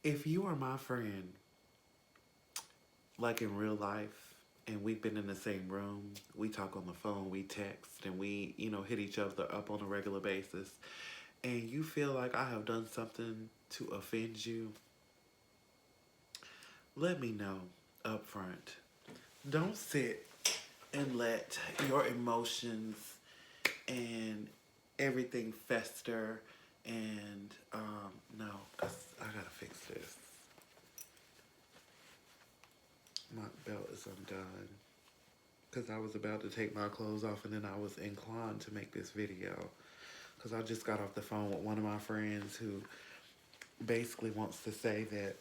If you are my friend, like in real life, and we've been in the same room, we talk on the phone, we text, and we, hit each other up on a regular basis, and you feel like I have done something to offend you, let me know up front. Don't sit and let your emotions and everything fester. And no, I gotta fix this. My belt is undone because I was about to take my clothes off, and then I was inclined to make this video because I just got off the phone with one of my friends who basically wants to say that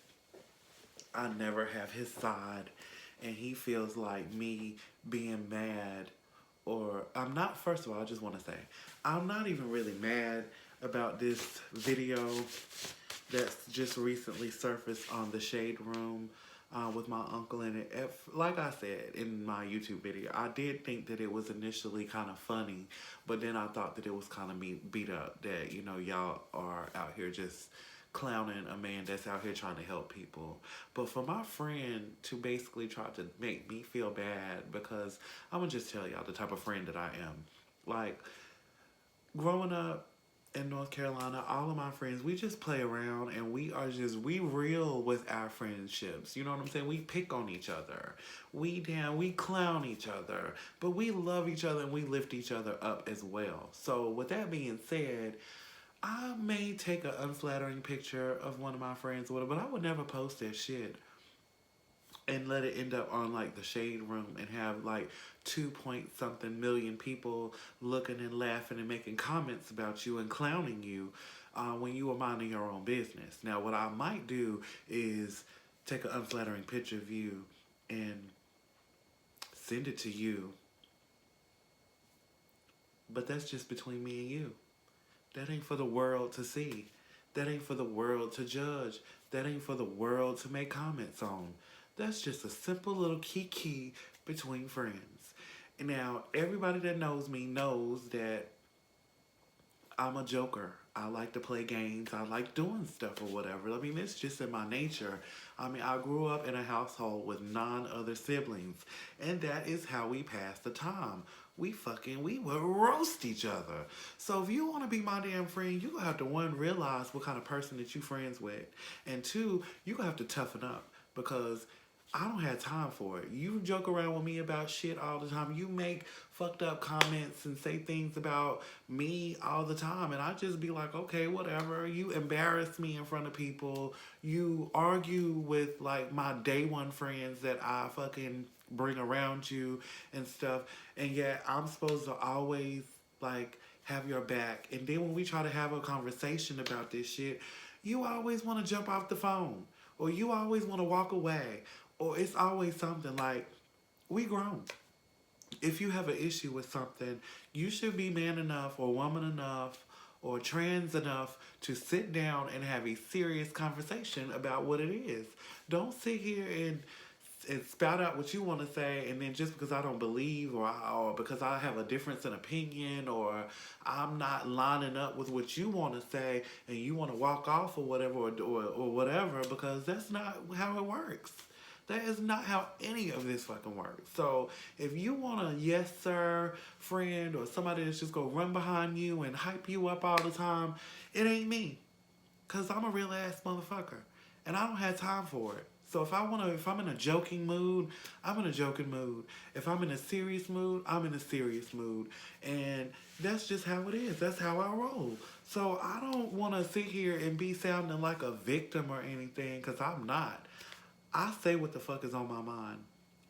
I never have his side, and he feels like me being mad. Or I'm not, first of all, I just want to say I'm not even really mad about this video that's just recently surfaced on the Shade Room with my uncle in it. Like I said in my YouTube video, I did think that it was initially kind of funny, but then I thought that it was kind of beat up, that, y'all are out here just clowning a man that's out here trying to help people. But for my friend to basically try to make me feel bad, because I'm gonna just tell y'all the type of friend that I am. Like, growing up in North Carolina, all of my friends, we just play around, and we real with our friendships. You know what I'm saying? We pick on each other. We clown each other, but we love each other and we lift each other up as well. So with that being said, I may take an unflattering picture of one of my friends or whatever, but I would never post that shit and let it end up on like the Shade Room and have like 2 point something million people looking and laughing and making comments about you and clowning you when you were minding your own business. Now, what I might do is take an unflattering picture of you and send it to you, but that's just between me and you. That ain't for the world to see. That ain't for the world to judge. That ain't for the world to make comments on. That's just a simple little kiki between friends. And now, everybody that knows me knows that I'm a joker. I like to play games. I like doing stuff or whatever. I mean, it's just in my nature. I mean, I grew up in a household with 9 other siblings, and that is how we pass the time. We would roast each other. So if you want to be my damn friend, you gonna have to, one, realize what kind of person that you friends with, and two, you gonna have to toughen up, because I don't have time for it. You joke around with me about shit all the time. You make fucked up comments and say things about me all the time. And I just be like, okay, whatever. You embarrass me in front of people. You argue with like my day one friends that I fucking bring around you and stuff. And yet I'm supposed to always like have your back. And then when we try to have a conversation about this shit, you always want to jump off the phone, or you always want to walk away, or it's always something. Like, we grown. If you have an issue with something, you should be man enough or woman enough or trans enough to sit down and have a serious conversation about what it is. Don't sit here and spout out what you want to say, and then just because I don't believe, or because I have a difference in opinion, or I'm not lining up with what you want to say, and you want to walk off or whatever, or whatever, because that's not how it works. That is not how any of this fucking works. So if you want a yes sir friend, or somebody that's just gonna run behind you and hype you up all the time, it ain't me. Cause I'm a real ass motherfucker, and I don't have time for it. So if I'm in a joking mood, I'm in a joking mood. If I'm in a serious mood, I'm in a serious mood, and that's just how it is. That's how I roll. So I don't want to sit here and be sounding like a victim or anything, cause I'm not. I say what the fuck is on my mind,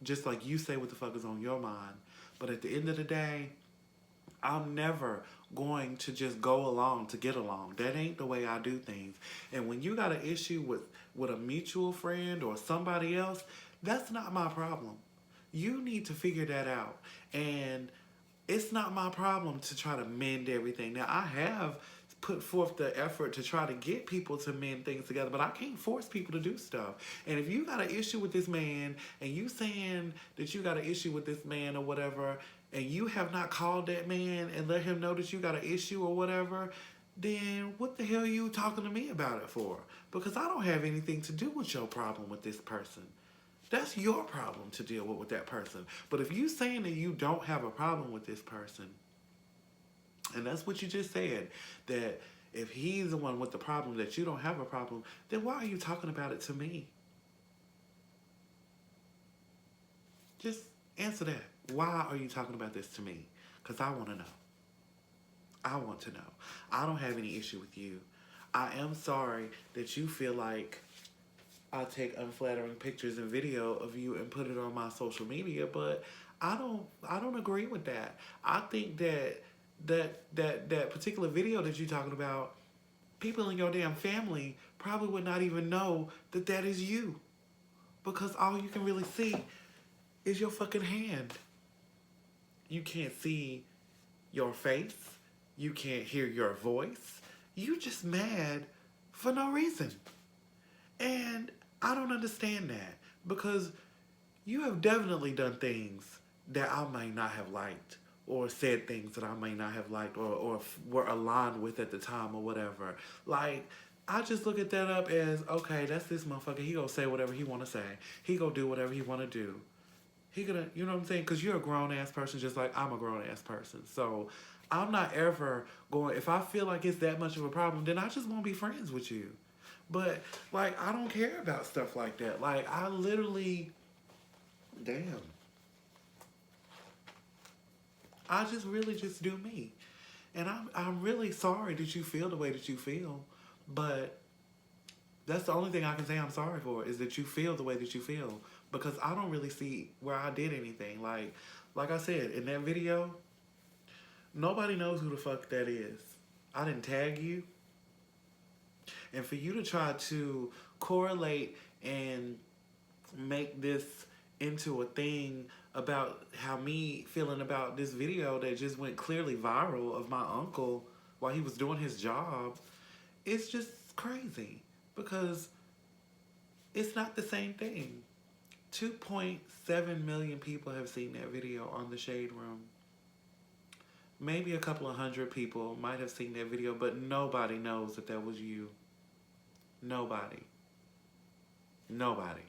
just like you say what the fuck is on your mind. But at the end of the day, I'm never going to just go along to get along. That ain't the way I do things. And when you got an issue with a mutual friend or somebody else, that's not my problem. You need to figure that out. And it's not my problem to try to mend everything. Now, I have put forth the effort to try to get people to mend things together, but I can't force people to do stuff. And if you got an issue with this man, and you saying that you got an issue with this man or whatever, and you have not called that man and let him know that you got an issue or whatever, then what the hell are you talking to me about it for? Because I don't have anything to do with your problem with this person. That's your problem to deal with that person. But if you saying that you don't have a problem with this person, and that's what you just said, that if he's the one with the problem, that you don't have a problem, then why are you talking about it to me? Just answer that. Why are you talking about this to me? Because I want to know. I want to know. I don't have any issue with you. I am sorry that you feel like I take unflattering pictures and video of you and put it on my social media, but I don't agree with that. I think that particular video that you're talking about, people in your damn family probably would not even know that that is you, because all you can really see is your fucking hand. You can't see your face. You can't hear your voice. You just mad for no reason. And I don't understand that, because you have definitely done things that I may not have liked, or said things that I may not have liked, or were aligned with at the time, or whatever. Like, I just look at that up as, okay, that's this motherfucker. He gonna say whatever he wanna say. He gonna do whatever he wanna do. He gonna, you know what I'm saying? Because you're a grown ass person just like I'm a grown ass person. So I'm not ever going, if I feel like it's that much of a problem, then I just won't be friends with you. But, like, I don't care about stuff like that. Like, I literally, damn. I just really just do me. And I'm really sorry that you feel the way that you feel. But that's the only thing I can say I'm sorry for, is that you feel the way that you feel. Because I don't really see where I did anything. Like I said, in that video, nobody knows who the fuck that is. I didn't tag you. And for you to try to correlate and make this into a thing about how me feeling about this video that just went clearly viral of my uncle while he was doing his job, it's just crazy, because it's not the same thing. 2.7 million people have seen that video on the Shade Room. Maybe a couple of hundred people might have seen that video, but nobody knows that that was you. Nobody. Nobody.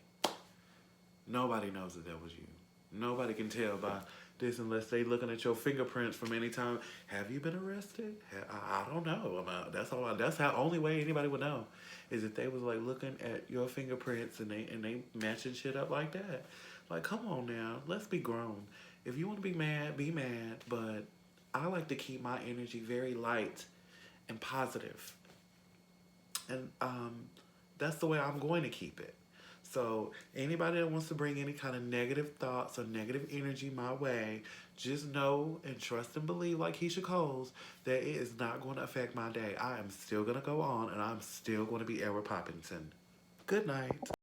Nobody knows that that was you. Nobody can tell by this unless they looking at your fingerprints from any time. Have you been arrested? I don't know. That's how only way anybody would know, is if they was like looking at your fingerprints and they matching shit up like that. Like, come on now, let's be grown. If you want to be mad, but I like to keep my energy very light and positive. And that's the way I'm going to keep it. So anybody that wants to bring any kind of negative thoughts or negative energy my way, just know and trust and believe, like Keisha Coles, that it is not going to affect my day. I am still going to go on, and I'm still going to be Edward Poppington. Good night.